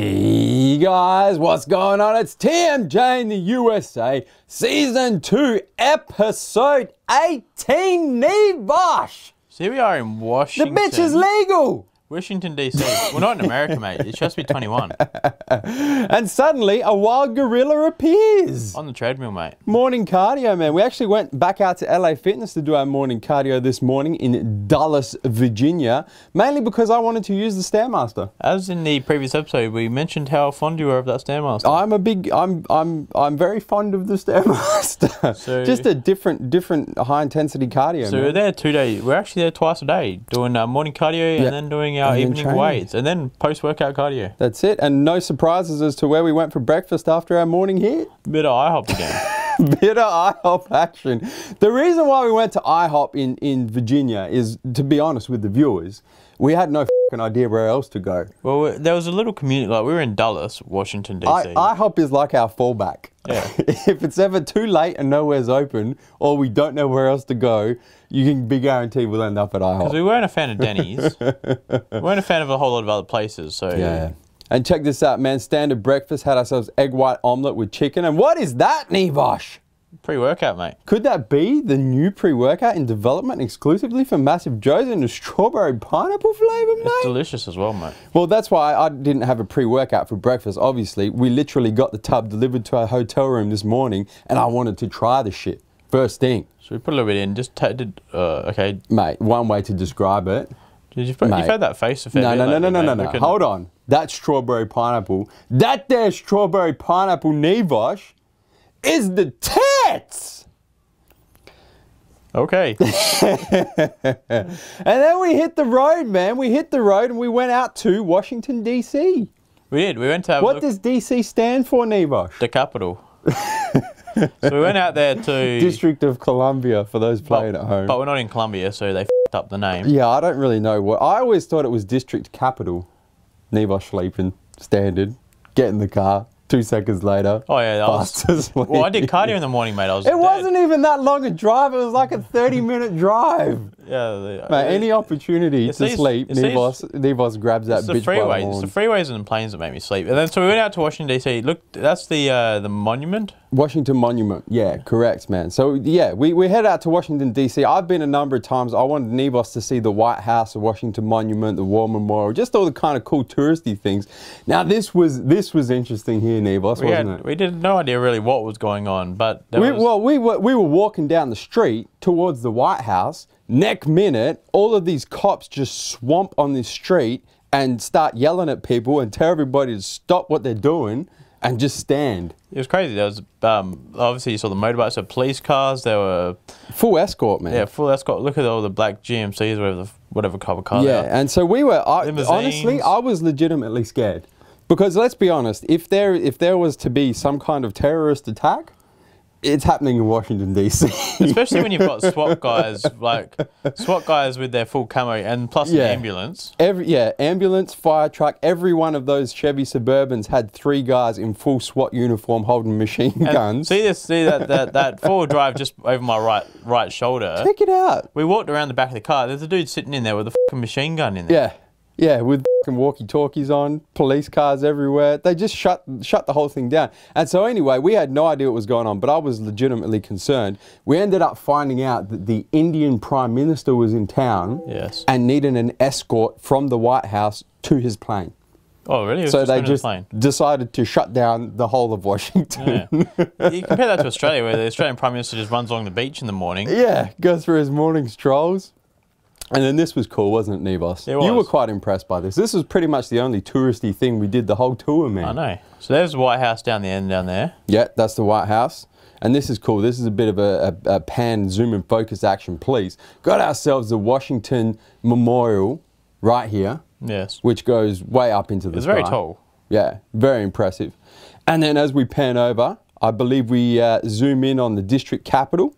Hey guys, what's going on? It's TMJ in the USA, Season 2, Episode 18, Nivosh! So here we are in Washington. The bitch is legal! Washington, D.C. Well, not in America, mate. It has to be 21. And suddenly, a wild gorilla appears. On the treadmill, mate. Morning cardio, man. We actually went back out to LA Fitness to do our morning cardio this morning in Dulles, Virginia, mainly because I wanted to use the Stairmaster. As in the previous episode, we mentioned how fond you were of that Stairmaster. I'm very fond of the Stairmaster. So, just a different high intensity cardio. So man. we're there 2 days. We're actually there twice a day, doing morning cardio and then doing our evening training. weights, and then post-workout cardio. That's it, and no surprises as to where we went for breakfast after our morning hit. Bit of IHOP again. Bit of IHOP action. The reason why we went to IHOP in Virginia is, to be honest with the viewers, we had no fucking idea where else to go. Well, there was a little community, like we were in Dulles, Washington, D.C. IHOP is like our fallback. Yeah. If it's ever too late and nowhere's open, or we don't know where else to go, you can be guaranteed we'll end up at IHOP. Because we weren't a fan of Denny's. We weren't a fan of a whole lot of other places, so... Yeah. And check this out, man. Standard breakfast, had ourselves egg white omelette with chicken. And what is that, Nivosh? Pre-workout, mate. Could that be the new pre-workout in development exclusively for Massive Joe's in the strawberry pineapple flavour, mate? It's delicious as well, mate. Well, that's why I didn't have a pre-workout for breakfast, obviously. We literally got the tub delivered to our hotel room this morning, and I wanted to try the shit. First thing. So we put a little bit in, just okay. Mate, one way to describe it. Did you put, you've had that face effect. No. Hold on. That strawberry pineapple, that there strawberry pineapple, Nivosh, is the tits! Okay. And then we hit the road, man. We hit the road and we went out to Washington, D.C. We did. We went to have What does D.C. stand for, Nivosh? the capital. So we went out there to... District of Columbia, for those playing at home. But we're not in Columbia, so they f***ed up the name. Yeah, I don't really know what. I always thought it was District Capital. Nivosh sleeping, standard, get in the car, 2 seconds later. Oh yeah, fast asleep. well, I did cardio in the morning, mate. It wasn't even that long a drive. It was like a 30-minute drive. Yeah. Mate, any opportunity to sleep, Nivosh grabs that bitch by the horn. It's the freeways and the planes that make me sleep. And then so we went out to Washington D.C. Look, that's the monument. Washington Monument. Yeah, correct, man. So yeah, we head out to Washington D.C. I've been a number of times. I wanted Nivosh to see the White House, the Washington Monument, the War Memorial, just all the kind of cool touristy things. Now this was interesting here, Nivosh, wasn't it? We had no idea really what was going on, but we were walking down the street towards the White House. Next minute, all of these cops just swamp on this street and start yelling at people and tell everybody to stop what they're doing and just stand. It was crazy. There was obviously you saw the motorbikes, so police cars. There were full escort, man. Yeah, full escort. Look at all the black GMCs, whatever type of car. Yeah, and so we were. Honestly, I was legitimately scared because let's be honest. If there was to be some kind of terrorist attack, it's happening in Washington, D.C. Especially when you've got SWAT guys, with their full camo and plus an ambulance. Ambulance, fire truck, every one of those Chevy Suburbans had 3 guys in full SWAT uniform holding machine guns. See that four-wheel drive just over my right shoulder. Check it out. We walked around the back of the car. There's a dude sitting in there with a fucking machine gun in there. Yeah, with fucking walkie-talkies on, police cars everywhere. They just shut the whole thing down. And so anyway, we had no idea what was going on, but I was legitimately concerned. We ended up finding out that the Indian Prime Minister was in town and needed an escort from the White House to his plane. Oh, really? So they just decided to shut down the whole of Washington. Yeah. You compare that to Australia, where the Australian Prime Minister just runs along the beach in the morning. Yeah, goes through his morning strolls. And then this was cool, wasn't it, Nivosh? It was. You were quite impressed by this. This was pretty much the only touristy thing we did the whole tour, man. I know. So there's the White House down the end down there. Yeah, that's the White House. And this is cool. This is a bit of a pan, zoom and focus action, please. Got ourselves the Washington Memorial right here. Yes. Which goes way up into the sky. It's very tall. Yeah, very impressive. And then as we pan over, I believe we zoom in on the district capital.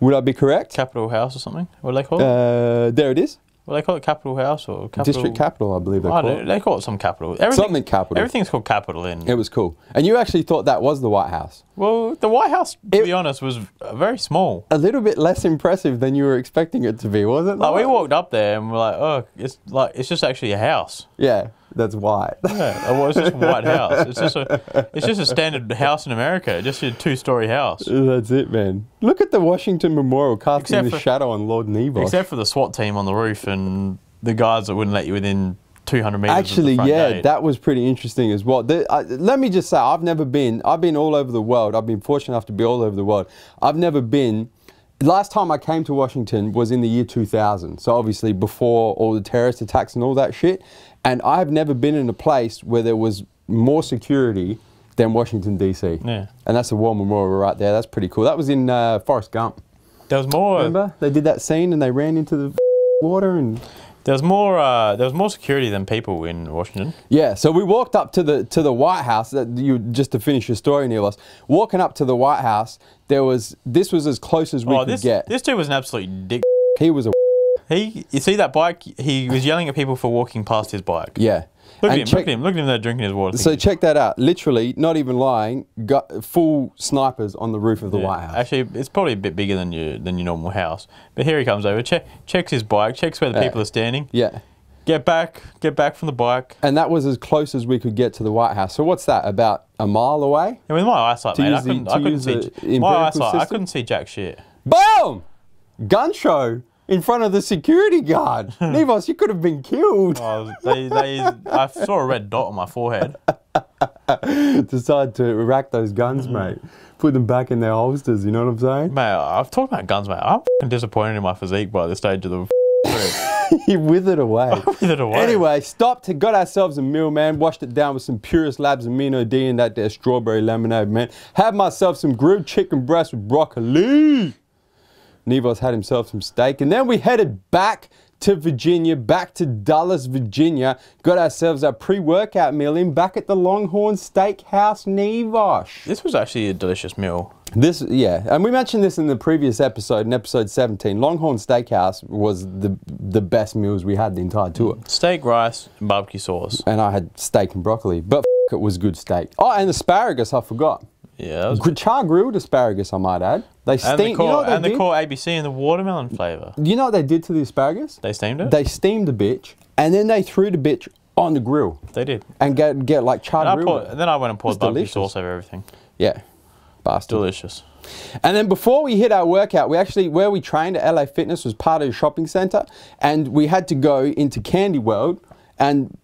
Would I be correct? Capitol House or something? What do they call it? There it is. Well, they call it Capitol House or Capitol... District Capital, I believe they call it. They call it some capital. Something capital. Everything's called capital in... It was cool. And you actually thought that was the White House. Well, the White House, to be honest, was very small. A little bit less impressive than you were expecting it to be, wasn't it? Like, we walked up there and we're like, oh, it's just actually a house. Yeah. that's white. Yeah, well, it's just a white house. It's just a standard house in America. Just a 2-story house. That's it, man. Look at the Washington Memorial casting Except the for- shadow on Lord Nevos. Except for the SWAT team on the roof and the guards that wouldn't let you within 200 meters. Actually, of the front yeah, gate. that was pretty interesting as well. Let me just say, I've been all over the world. I've been fortunate enough to be all over the world. I've never been. Last time I came to Washington was in the year 2000. So obviously before all the terrorist attacks and all that shit. And I've never been in a place where there was more security than Washington, D.C. Yeah. And that's the War Memorial right there. That's pretty cool. That was in Forrest Gump. There was more. Remember? They did that scene and they ran into the water and... There was more security than people in Washington. Yeah, so we walked up to the White House. Just to finish your story, Neil, walking up to the White House, this was as close as we could get. This dude was an absolute dick. He was a You see that bike? He was yelling at people for walking past his bike. yeah. Look And at him! Look at him there drinking his water. So check that out. Literally, not even lying, got full snipers on the roof of the White House. Actually, it's probably a bit bigger than your normal house. But here he comes over. Checks his bike. Checks where the people are standing. Yeah. Get back from the bike. And that was as close as we could get to the White House. So what's that? About a mile away? And with my eyesight, To mate, use the- I to couldn't use see. the My empirical eyesight, I system? couldn't see jack shit. Boom! Gun show in front of the security guard. Nevos, you could have been killed. I saw a red dot on my forehead. Decide to rack those guns, mate. Put them back in their holsters, you know what I'm saying? Mate, I've talked about guns, mate. I'm f***ing disappointed in my physique by this stage of the career. He withered away. Withered away. Anyway, stopped, got ourselves a meal, man. Washed it down with some Purist Labs amino D and that there strawberry lemonade, man. Had myself some grilled chicken breast with broccoli. Nevos had himself some steak. And then we headed back to Virginia, back to Dulles, Virginia. Got ourselves our pre-workout meal in back at the Longhorn Steakhouse, Nevos. This was actually a delicious meal. Yeah, and we mentioned this in the previous episode, in episode 17. Longhorn Steakhouse was the best meals we had the entire tour. Steak, rice, and barbecue sauce. And I had steak and broccoli, but it was good steak. Oh, and asparagus, I forgot. Yeah, that was Char grilled asparagus, I might add. They steamed. And the core ABC and the watermelon flavour. You know what they did to the asparagus? They steamed it? They steamed the bitch, and then they threw the bitch on the grill. They did. And get like char grilled. And then I went and poured It's barbecue delicious. sauce over everything. Yeah, bastard. Delicious. And then before we hit our workout, where we trained at LA Fitness was part of a shopping center, and we had to go into Candy World and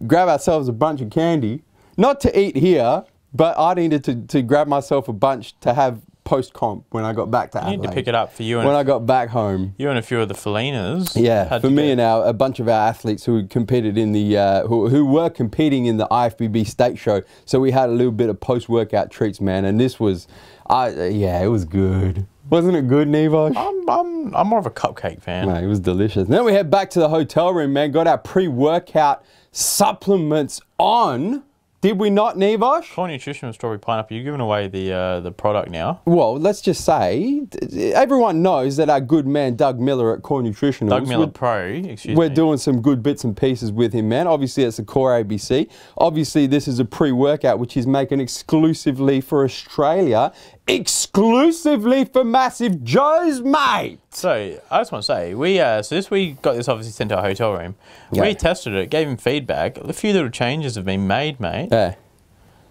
grab ourselves a bunch of candy, not to eat here, but I needed to grab myself a bunch to have post-comp when I got back to Adelaide. You need to pick it up for you and when I got back home. You and a few of the Felinas. Yeah, for me and a bunch of our athletes who competed in the who were competing in the IFBB state show. So we had a little bit of post-workout treats, man, and this was, it was good. Wasn't it good, Nevos? I'm more of a cupcake fan. No, it was delicious. Then we head back to the hotel room, man. Got our pre-workout supplements on. Did we not, Nevos? Core Nutrition with Strawberry Pineapple. You're giving away the product now. Well, let's just say, everyone knows that our good man Doug Miller at Core Nutritionals. Doug Miller Pro, excuse me. We're doing some good bits and pieces with him, man. Obviously, it's a Core ABC. Obviously, this is a pre-workout, which he's making exclusively for Australia. Exclusively for Massive Joe's, mate! So, I just want to say, we got this obviously sent to our hotel room. Yeah. We tested it, gave him feedback. A few little changes have been made, mate. Yeah.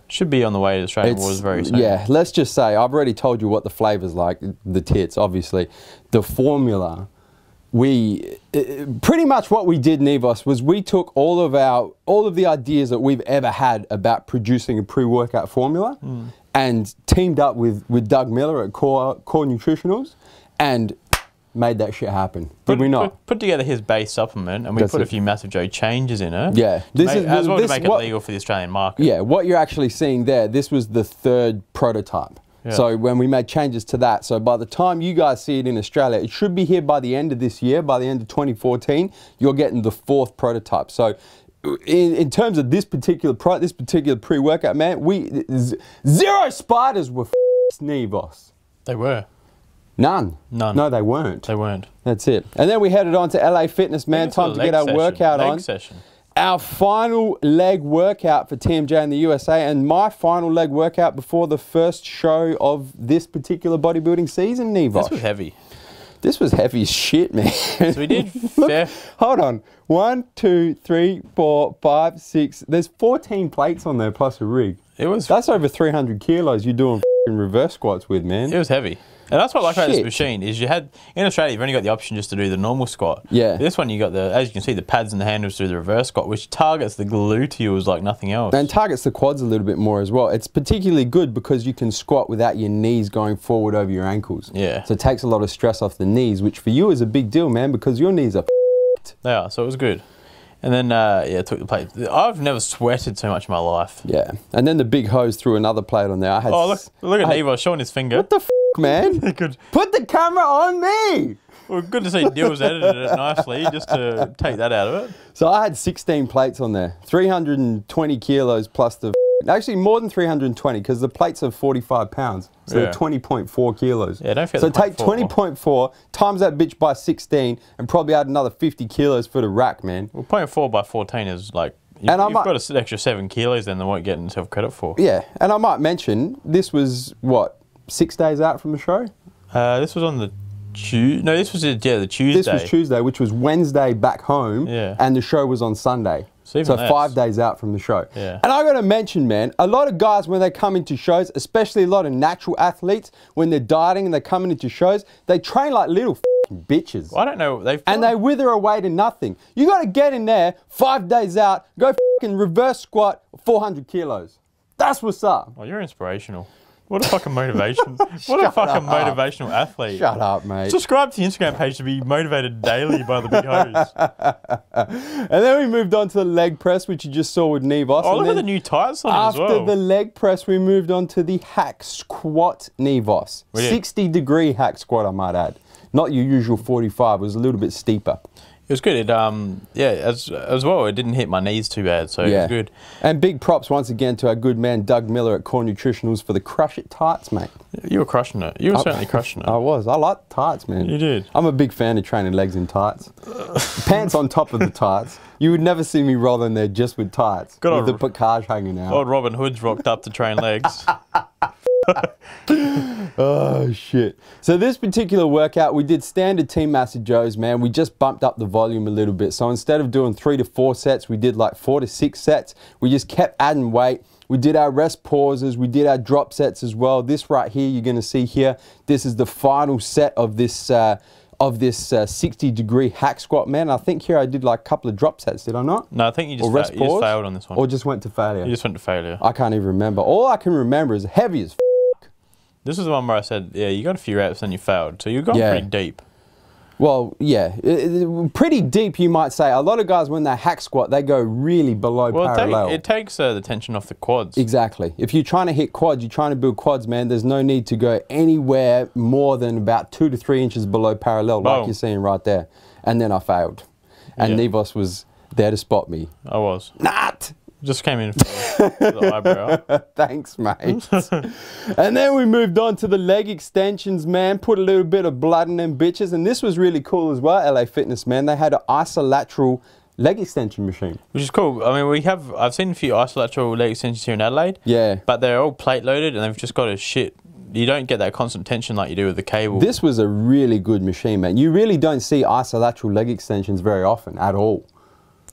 Should be on the way to Australian waters very soon. Yeah, let's just say, I've already told you what the flavour's like, the tits, obviously. The formula, pretty much what we did, Nevos, was we took all of the ideas that we've ever had about producing a pre-workout formula and teamed up with Doug Miller at Core Nutritionals and made that shit happen. Did we not? Put together his base supplement and we That's put a it. few Massive Joe changes in it. Yeah. To make it legal for the Australian market. Yeah, what you're actually seeing there, this was the third prototype. Yeah. So when we made changes to that, so by the time you guys see it in Australia, it should be here by the end of this year, by the end of 2014, you're getting the fourth prototype. So in terms of this particular pre-workout, man, zero spiders were Nevos. They were. None. No, they weren't. They weren't. That's it. And then we headed on to LA Fitness, man. Time to get our workout on. Leg session. Our final leg workout for TMJ in the USA and my final leg workout before the first show of this particular bodybuilding season, Nevos. This was heavy. This was heavy as shit, man. So we did fair. Hold on. 1, 2, 3, 4, 5, 6. There's 14 plates on there plus a rig. That's over 300 kilos you're doing reverse squats with, man. It was heavy. And that's what I like about this machine is you had, in Australia, you've only got the option just to do the normal squat. Yeah. This one, you got the, as you can see, the pads and the handles to do the reverse squat, which targets the gluteals like nothing else. And targets the quads a little bit more as well. It's particularly good because you can squat without your knees going forward over your ankles. Yeah. So it takes a lot of stress off the knees, which for you is a big deal, man, because your knees are They are, so it was good. And then, yeah, took the plate. I've never sweated so much in my life. Yeah. And then the big hose threw another plate on there. I had look at Nevo showing his finger. What the f, man? Good. Put the camera on me! Well, good to see Dill's edited it nicely just to take that out of it. So I had 16 plates on there. 320 kilos plus the... Actually, more than 320 because the plates are 45 pounds. So they're 20.4 kilos. Yeah, don't forget So the take 20.4, times that bitch by 16, and probably add another 50 kilos for the rack, man. Well, 0.4 by 14 is like... You've got an extra 7 kilos then they won't get yourself credit for. Yeah, and I might mention, this was, what, 6 days out from the show? This was on the Tuesday. No, this was the Tuesday. This was Tuesday, which was Wednesday back home, and the show was on Sunday. So 5 days out from the show. Yeah. And I got to mention, man, a lot of guys when they come into shows, especially a lot of natural athletes, when they're dieting and they're coming into shows, they train like little bitches. Well, I don't know. And they wither away to nothing. You got to get in there 5 days out, go reverse squat 400 kilos. That's what's up. Oh, you're inspirational. What a fucking motivation. What a fucking motivational athlete. Shut up, mate. Subscribe to the Instagram page to be motivated daily by the big hose. And then we moved on to the leg press, which you just saw with Nevos. Oh, look at the new tires on it as well. After the leg press, we moved on to the hack squat Nevos. 60-degree hack squat, I might add. Not your usual 45. It was a little bit steeper. It was good. It yeah, as well, it didn't hit my knees too bad, so it was good. And big props once again to our good man Doug Miller at Core Nutritionals for the Crush It tights, mate. You were crushing it. You were certainly crushing it. I was. I like tights, man. You did. I'm a big fan of training legs in tights. Pants on top of the tights. You would never see me rolling there just with tights. With the pacage hanging out. Old Robin Hood's rocked up to train legs. Oh shit. So this particular workout we did standard Team Master Joe's, man. We just bumped up the volume a little bit. So instead of doing 3 to 4 sets, we did like 4 to 6 sets. We just kept adding weight. We did our rest pauses, we did our drop sets as well. This right here you're going to see here, this is the final set of this 60-degree hack squat, man. I think here I did like a couple of drop sets, did I not? No, I think you just failed on this one. Or just went to failure? You just went to failure. I can't even remember. All I can remember is heavy as f. This is the one where I said, yeah, you got a few reps and you failed. So you've gone pretty deep. Well, yeah, pretty deep you might say. A lot of guys when they hack squat, they go really below parallel. It takes the tension off the quads. Exactly. If you're trying to hit quads, you're trying to build quads, man, there's no need to go anywhere more than about 2 to 3 inches below parallel, like you're seeing right there. And then I failed. And Nevos was there to spot me. I was. Not! Just came in for the eyebrow. Thanks, mate. And then we moved on to the leg extensions, man. Put a little bit of blood in them bitches. And this was really cool as well, LA Fitness, man. They had an isolateral leg extension machine. Which is cool. I mean, I've seen a few isolateral leg extensions here in Adelaide. Yeah. But they're all plate loaded and they've just got a shit. You don't get that constant tension like you do with the cable. This was a really good machine, man. You really don't see isolateral leg extensions very often at all.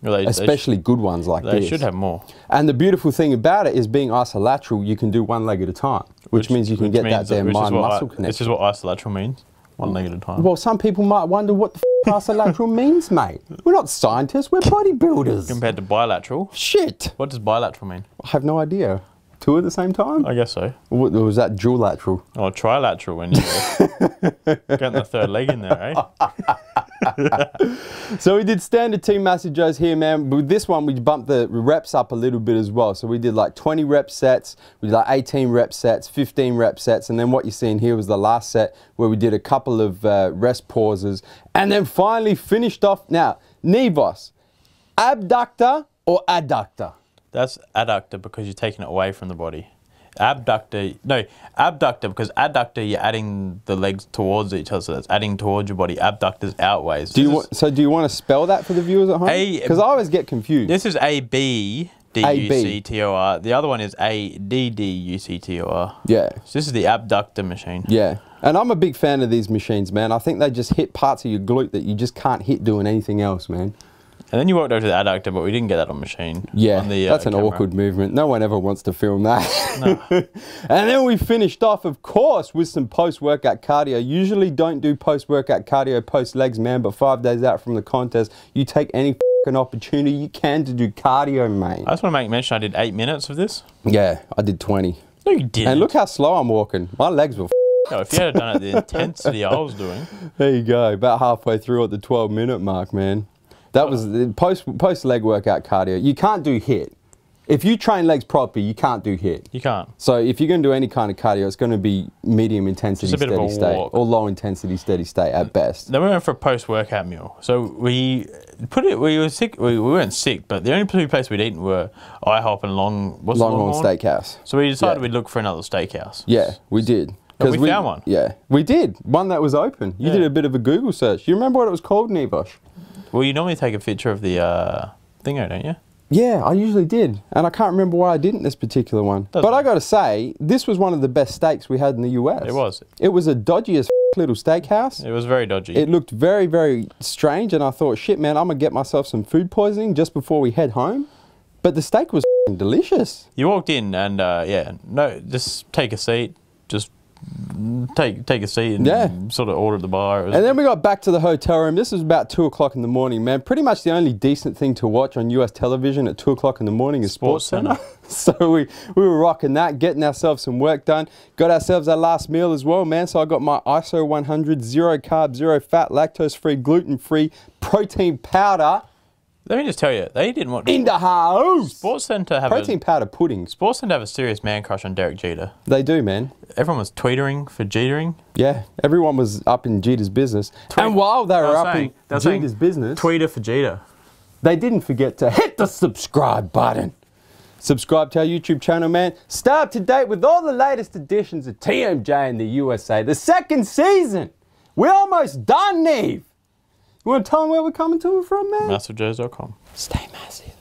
Well, especially good ones like this. They should have more. And the beautiful thing about it is being isolateral, you can do one leg at a time, which means you can get that there mind-muscle connection. This is what isolateral means, one leg at a time. Well, some people might wonder what the f isolateral means, mate. We're not scientists, we're bodybuilders. Compared to bilateral. Shit. What does bilateral mean? I have no idea. 2 at the same time? I guess so. Or was that duolateral? Or trilateral when you're getting the third leg in there, eh? So we did standard Team Master Joe's here, man. With this one, we bumped the reps up a little bit as well. So we did like 20 rep sets, we did like 18 rep sets, 15 rep sets, and then what you're seeing here was the last set where we did a couple of rest pauses, and then finally finished off. Now, Nevos, abductor or adductor? That's adductor because you're taking it away from the body. Abductor because adductor you're adding the legs towards each other, so that's adding towards your body. Abductor's outways. Do you want to spell that for the viewers at home? Because I always get confused. This is AB ADDUCTOR. The other one is ADDUCTOR. Yeah. So this is the abductor machine. Yeah. And I'm a big fan of these machines, man. I think they just hit parts of your glute that you just can't hit doing anything else, man. And then you walked over to the adductor, but we didn't get that on machine. Yeah, on the, that's an camera. awkward movement. No one ever wants to film that. No. And then we finished off, of course, with some post-workout cardio. Usually don't do post-workout cardio post-legs, man, but 5 days out from the contest, you take any fucking opportunity you can to do cardio, mate. I just want to make mention I did 8 minutes of this. Yeah, I did 20. No, you didn't. And look how slow I'm walking. My legs were No, if you had done it the intensity I was doing. There you go, about halfway through at the 12-minute mark, man. That was the post leg workout cardio. You can't do HIIT. If you train legs properly, you can't do HIIT. You can't. So if you're going to do any kind of cardio, it's going to be medium intensity Just a bit of steady a state walk. or low intensity steady state at best. Then we went for a post-workout meal. So we were sick. We weren't sick, but the only two places we'd eaten were IHOP and Longhorn Steakhouse. So we decided Yeah. we'd look for another steakhouse. Yeah, we did. And we found one. Yeah, we did. One that was open. You Yeah. did a bit of a Google search. You remember what it was called, Nivosh? Well, you normally take a picture of the thingo, don't you? Yeah, I usually did. And I can't remember why I didn't this particular one. Doesn't But I matter. got to say, this was one of the best steaks we had in the US. It was. It was a dodgy as little steakhouse. It was very dodgy. It looked very, very strange, and I thought, shit, man, I'm going to get myself some food poisoning just before we head home. But the steak was delicious. You walked in and, yeah, no, just take a seat. Just take a seat and Yeah. sort of order at the bar. It was- And then we got back to the hotel room. This was about 2 o'clock in the morning, man. Pretty much the only decent thing to watch on US television at 2 o'clock in the morning is SportsCenter. So we were rocking that, getting ourselves some work done. Got ourselves our last meal as well, man. So I got my ISO 100, 0 carb, 0 fat, lactose-free, gluten-free protein powder Let me just tell you, they didn't want in the house. SportsCenter have Protein powder puddings. SportsCenter have a serious man crush on Derek Jeter. They do, man. Everyone was tweetering for Jetering. Yeah, everyone was up in Jeter's business. And while they were up in Jeter's business, Tweeter for Jeter. they didn't forget to hit the subscribe button. Subscribe to our YouTube channel, man. Stay up to date with all the latest editions of TMJ in the USA. The second season. We're almost done, Neve. You want to tell them where we're coming to and from, man? MassiveJoes.com. Stay massive.